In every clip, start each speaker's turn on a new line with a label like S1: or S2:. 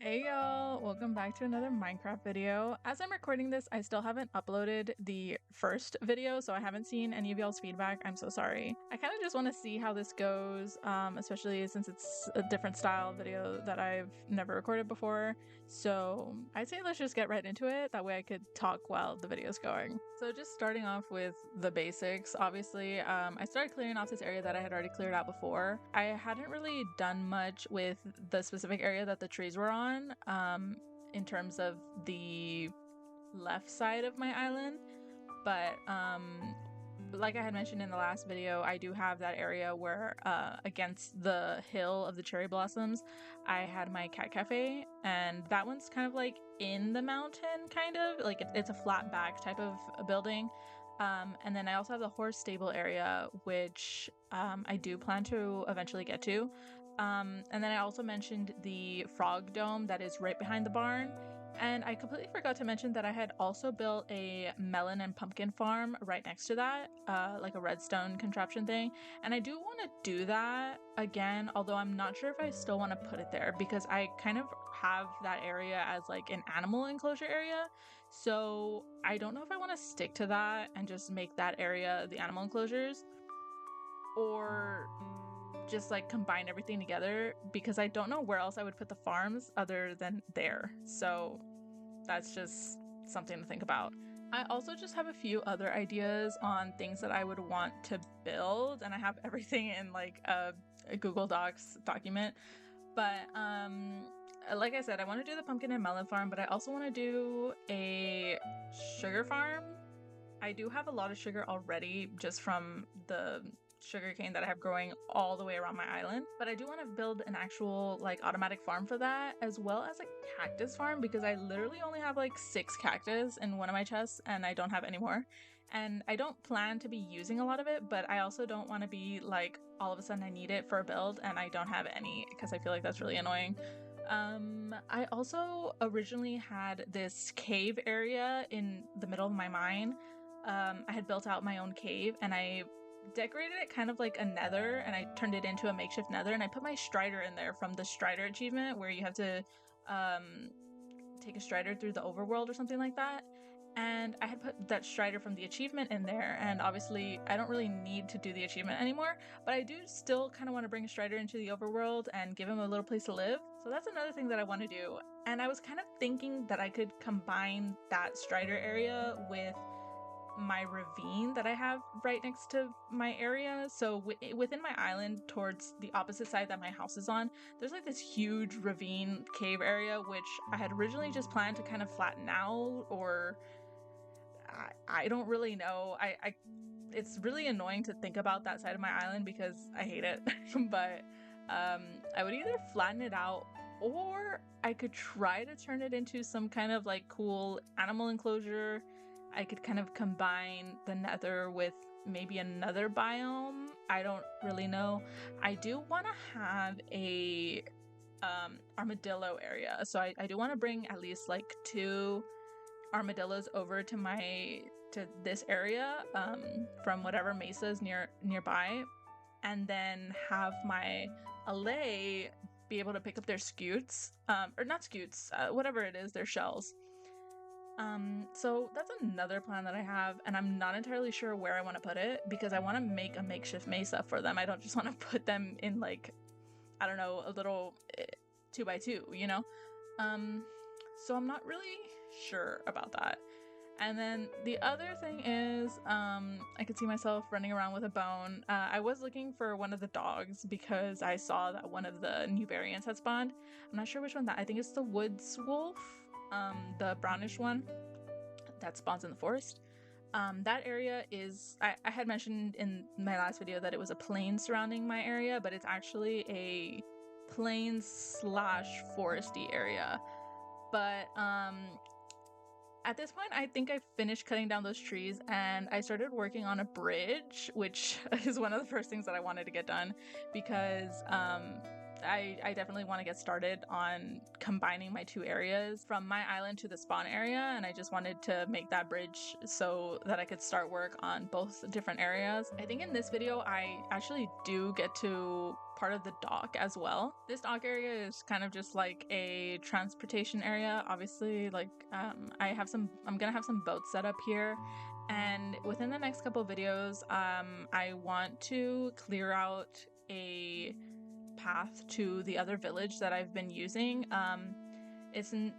S1: Hey y'all, welcome back to another Minecraft video. As I'm recording this, I still haven't uploaded the first video, so I haven't seen any of y'all's feedback. I'm so sorry. I kind of just want to see how this goes, especially since it's a different style video that I've never recorded before. So I'd say let's just get right into it. That way I could talk while the video's going. So just starting off with the basics, obviously, I started clearing off this area that I had already cleared out before. I hadn't really done much with the specific area that the trees were on, in terms of the left side of my island, but like I had mentioned in the last video, I do have that area where against the hill of the cherry blossoms I had my cat cafe, and that one's kind of like in the mountain, kind of like it's a flat back type of a building. And then I also have the horse stable area, which I do plan to eventually get to. And then I also mentioned the frog dome that is right behind the barn. And I completely forgot to mention that I had also built a melon and pumpkin farm right next to that, like a redstone contraption thing. And I do want to do that again, although I'm not sure if I still want to put it there because I kind of have that area as like an animal enclosure area. So I don't know if I want to stick to that and just make that area the animal enclosures, or just like combine everything together, because I don't know where else I would put the farms other than there. So that's just something to think about. I also just have a few other ideas on things that I would want to build, and I have everything in like a Google Docs document. But like I said, I want to do the pumpkin and melon farm, but I also want to do a sugar farm. I do have a lot of sugar already just from the sugarcane that I have growing all the way around my island, but I do want to build an actual like automatic farm for that, as well as a cactus farm, because I literally only have like 6 cactus in one of my chests and I don't have any more, and I don't plan to be using a lot of it, but I also don't want to be like all of a sudden I need it for a build and I don't have any, because I feel like that's really annoying. I also originally had this cave area in the middle of my mine. I had built out my own cave and I decorated it kind of like a nether, and I turned it into a makeshift nether, and I put my strider in there from the strider achievement where you have to take a strider through the overworld or something like that. And I had put that strider from the achievement in there, and obviously I don't really need to do the achievement anymore, but I do still kind of want to bring a strider into the overworld and give him a little place to live. So that's another thing that I want to do. And I was kind of thinking that I could combine that strider area with my ravine that I have right next to my area. So within my island, towards the opposite side that my house is on, there's like this huge ravine cave area, which I had originally just planned to kind of flatten out, or I don't really know. It's really annoying to think about that side of my island because I hate it. But I would either flatten it out, or I could try to turn it into some kind of like cool animal enclosure. I could kind of combine the nether with maybe another biome. I don't really know. I do want to have a armadillo area, so I do want to bring at least like 2 armadillos over to this area from whatever mesas nearby, and then have my allay be able to pick up their scutes, or not scutes, whatever it is, their shells. So that's another plan that I have, and I'm not entirely sure where I want to put it because I want to make a makeshift mesa for them. I don't just want to put them in like, I don't know, a little 2x2, you know? So I'm not really sure about that. And then the other thing is, I could see myself running around with a bone. I was looking for one of the dogs because I saw that one of the new variants had spawned. I'm not sure which one I think it's the woods wolf, the brownish one that spawns in the forest. That area is, I had mentioned in my last video that it was a plain surrounding my area, but it's actually a plain slash foresty area. But at this point, I think I finished cutting down those trees and I started working on a bridge, which is one of the first things that I wanted to get done because I definitely want to get started on combining my two areas from my island to the spawn area, and I just wanted to make that bridge so that I could start work on both different areas. I think in this video I actually do get to part of the dock as well. This dock area is kind of just like a transportation area. Obviously, like I'm gonna have some boats set up here, and within the next couple videos I want to clear out a path to the other village that I've been using.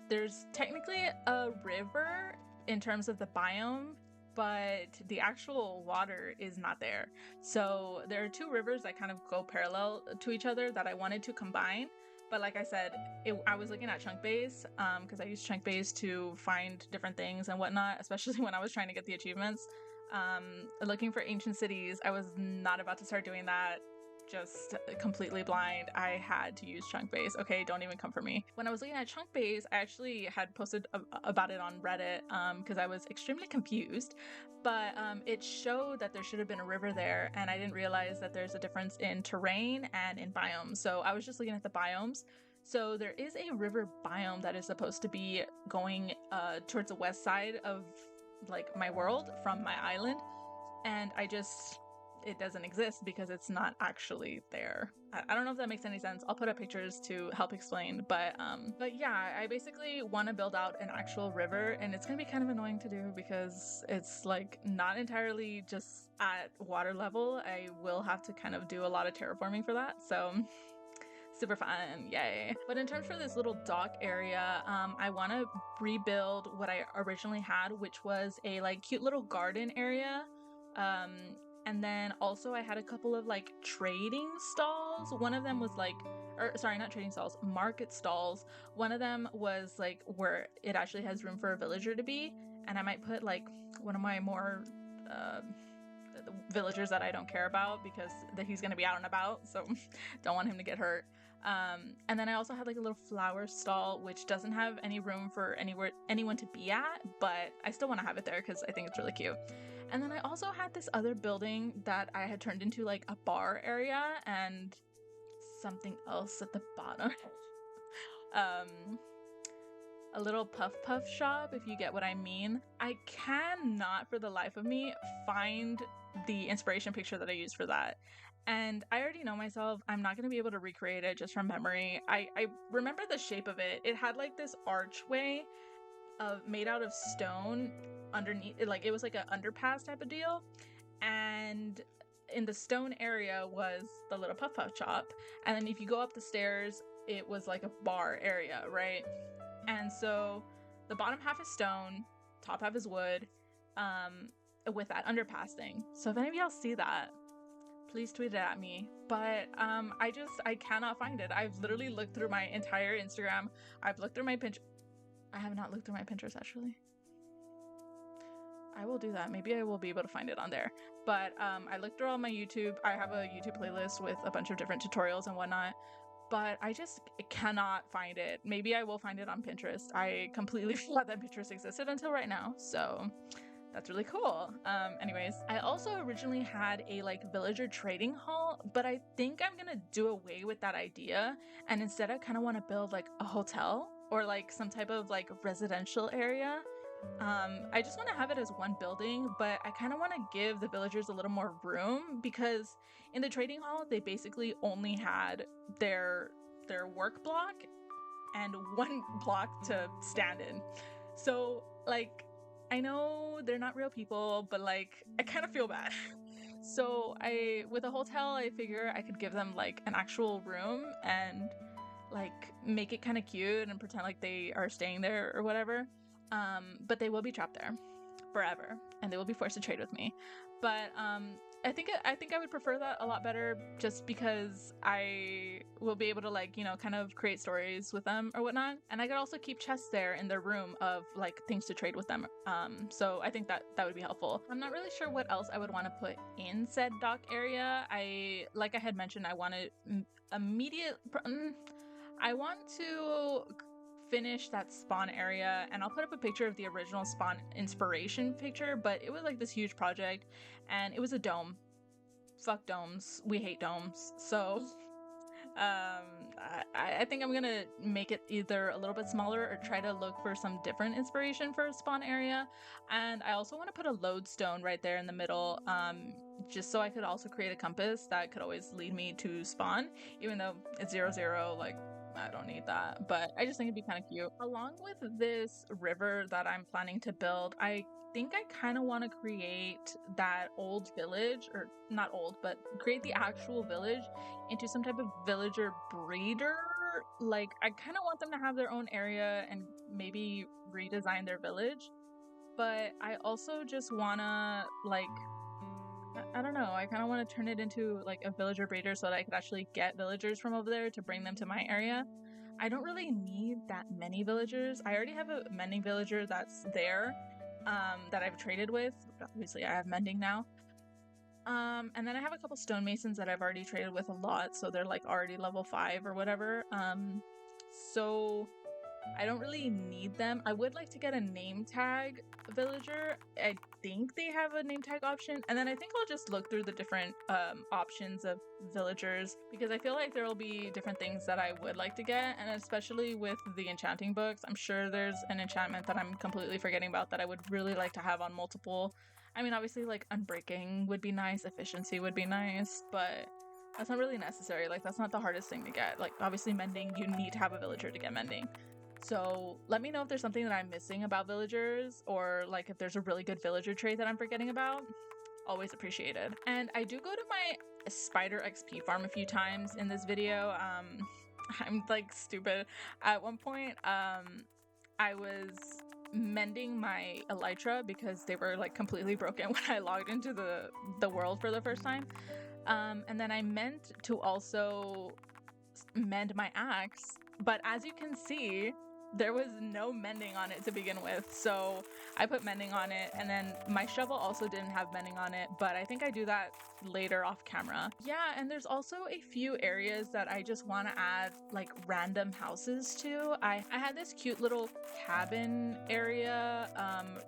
S1: There's technically a river in terms of the biome, but the actual water is not there. So there are two rivers that kind of go parallel to each other that I wanted to combine. But like I said, I was looking at chunk base because I use chunk base to find different things and whatnot, especially when I was trying to get the achievements. Looking for ancient cities, I was not about to start doing that just completely blind. I had to use chunk base. Okay, don't even come for me. When I was looking at chunk base, I actually had posted about it on Reddit because I was extremely confused, but it showed that there should have been a river there, and I didn't realize that there's a difference in terrain and in biomes. So I was just looking at the biomes. So there is a river biome that is supposed to be going towards the west side of like my world from my island, and it doesn't exist because it's not actually there. I don't know if that makes any sense. I'll put up pictures to help explain, but yeah, I basically want to build out an actual river, and it's gonna be kind of annoying to do because it's like not entirely just at water level. I will have to kind of do a lot of terraforming for that, so super fun, yay. But in terms for this little dock area, I want to rebuild what I originally had, which was a like cute little garden area. And then also I had a couple of like trading stalls. One of them was like, or sorry, not trading stalls, market stalls. One of them was like where it actually has room for a villager to be, and I might put like one of my more villagers that I don't care about because he's gonna be out and about, so don't want him to get hurt. And then I also had like a little flower stall, which doesn't have any room for anyone to be at, but I still want to have it there because I think it's really cute. And then I also had this other building that I had turned into like a bar area and something else at the bottom. A little puff shop, if you get what I mean. I cannot for the life of me find the inspiration picture that I used for that. And I already know myself, I'm not going to be able to recreate it just from memory. I remember the shape of it. It had like this archway made out of stone underneath, like it was like an underpass type of deal, and in the stone area was the little puff shop, and then if you go up the stairs it was like a bar area, right? And so the bottom half is stone, top half is wood, with that underpass thing. So if any of y'all see that, please tweet it at me. But I cannot find it. I've literally looked through my entire Instagram. I've looked through my Pinterest. I have not looked through my Pinterest actually. I will do that. Maybe I will be able to find it on there. But I looked through all my YouTube. I have a YouTube playlist with a bunch of different tutorials and whatnot, but I just cannot find it. Maybe I will find it on Pinterest. I completely forgot that Pinterest existed until right now, so that's really cool. Anyways, I also originally had a like villager trading hall, but I think I'm gonna do away with that idea, and instead I kind of want to build like a hotel or like some type of like residential area. I just want to have it as one building, but I kind of want to give the villagers a little more room because in the trading hall they basically only had their work block and one block to stand in. So like, I know they're not real people, but like I kind of feel bad. So with a hotel, I figure I could give them like an actual room and like make it kind of cute and pretend like they are staying there or whatever. But they will be trapped there forever and they will be forced to trade with me. But I think I would prefer that a lot better, just because I will be able to like, you know, kind of create stories with them or whatnot, and I could also keep chests there in their room of like things to trade with them. So I think that would be helpful. I'm not really sure what else I would want to put in said dock area. Like I had mentioned, I want to finish that spawn area, and I'll put up a picture of the original spawn inspiration picture, but it was like this huge project and it was a dome. Fuck domes. We hate domes. So I think I'm gonna make it either a little bit smaller or try to look for some different inspiration for a spawn area. And I also want to put a lodestone right there in the middle, just so I could also create a compass that could always lead me to spawn, even though it's 0-0, like I don't need that, but I just think it'd be kind of cute. Along with this river that I'm planning to build, I think I kind of want to create that old village, or not old, but create the actual village into some type of villager breeder. Like, I kind of want them to have their own area and maybe redesign their village, but I also just want to, like, I don't know, I kind of want to turn it into like a villager breeder so that I could actually get villagers from over there to bring them to my area. I don't really need that many villagers. I already have a mending villager that's there, that I've traded with. Obviously, I have mending now. And then I have a couple stonemasons that I've already traded with a lot, so they're like already level 5 or whatever. So I don't really need them. I would like to get a name tag villager. I think they have a name tag option, and then I think I'll just look through the different options of villagers, because I feel like there will be different things that I would like to get, and especially with the enchanting books, I'm sure there's an enchantment that I'm completely forgetting about that I would really like to have on multiple. I mean, obviously, like, unbreaking would be nice, efficiency would be nice, but that's not really necessary. Like, that's not the hardest thing to get. Like, obviously, mending, you need to have a villager to get mending. So let me know if there's something that I'm missing about villagers, or like if there's a really good villager trait that I'm forgetting about. Always appreciated. And I do go to my spider XP farm a few times in this video. I'm like stupid. At one point, I was mending my elytra because they were like completely broken when I logged into the world for the first time. And then I meant to also mend my axe, but as you can see, there was no mending on it to begin with, so I put mending on it, and then my shovel also didn't have mending on it, but I think I do that later off camera. Yeah, and there's also a few areas that I just want to add like random houses to. I had this cute little cabin area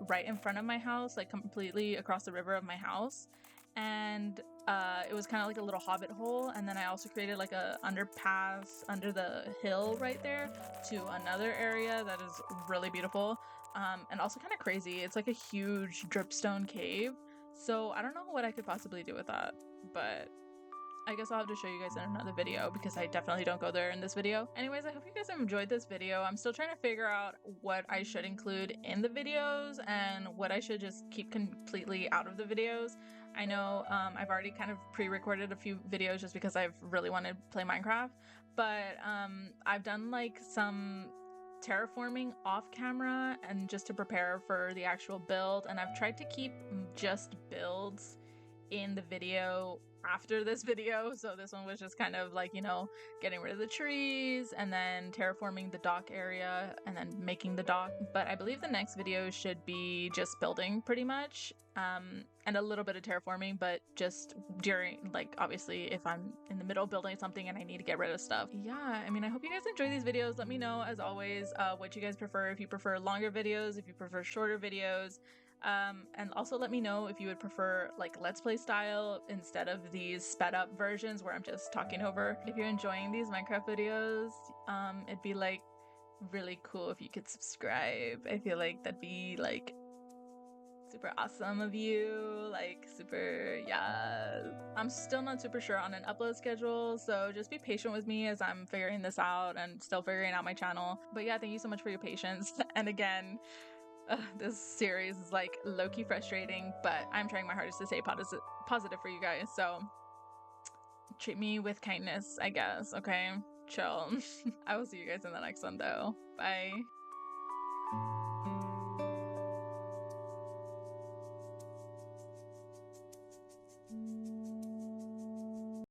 S1: right in front of my house, like completely across the river of my house, and it was kind of like a little hobbit hole, and then I also created like a underpass under the hill right there to another area that is really beautiful, and also kind of crazy. It's like a huge dripstone cave, so I don't know what I could possibly do with that, but I guess I'll have to show you guys in another video because I definitely don't go there in this video. Anyways, I hope you guys have enjoyed this video. I'm still trying to figure out what I should include in the videos and what I should just keep completely out of the videos. I know I've already kind of pre-recorded a few videos just because I've really wanted to play Minecraft, but I've done like some terraforming off camera and just to prepare for the actual build, and I've tried to keep just builds in the video after this video, so this one was just kind of like, you know, getting rid of the trees and then terraforming the dock area and then making the dock. But I believe the next video should be just building pretty much, and a little bit of terraforming, but just during, like, obviously if I'm in the middle of building something and I need to get rid of stuff. Yeah, I mean, I hope you guys enjoy these videos. Let me know, as always, what you guys prefer, if you prefer longer videos, if you prefer shorter videos. And also let me know if you would prefer like Let's Play style instead of these sped up versions where I'm just talking over. If you're enjoying these Minecraft videos, it'd be like really cool if you could subscribe. I feel like that'd be like super awesome of you, like super, yeah. I'm still not super sure on an upload schedule, so just be patient with me as I'm figuring this out and still figuring out my channel. But yeah, thank you so much for your patience. And again, this series is like low-key frustrating, but I'm trying my hardest to stay positive for you guys, so treat me with kindness, I guess, okay? Chill. I will see you guys in the next one though. Bye.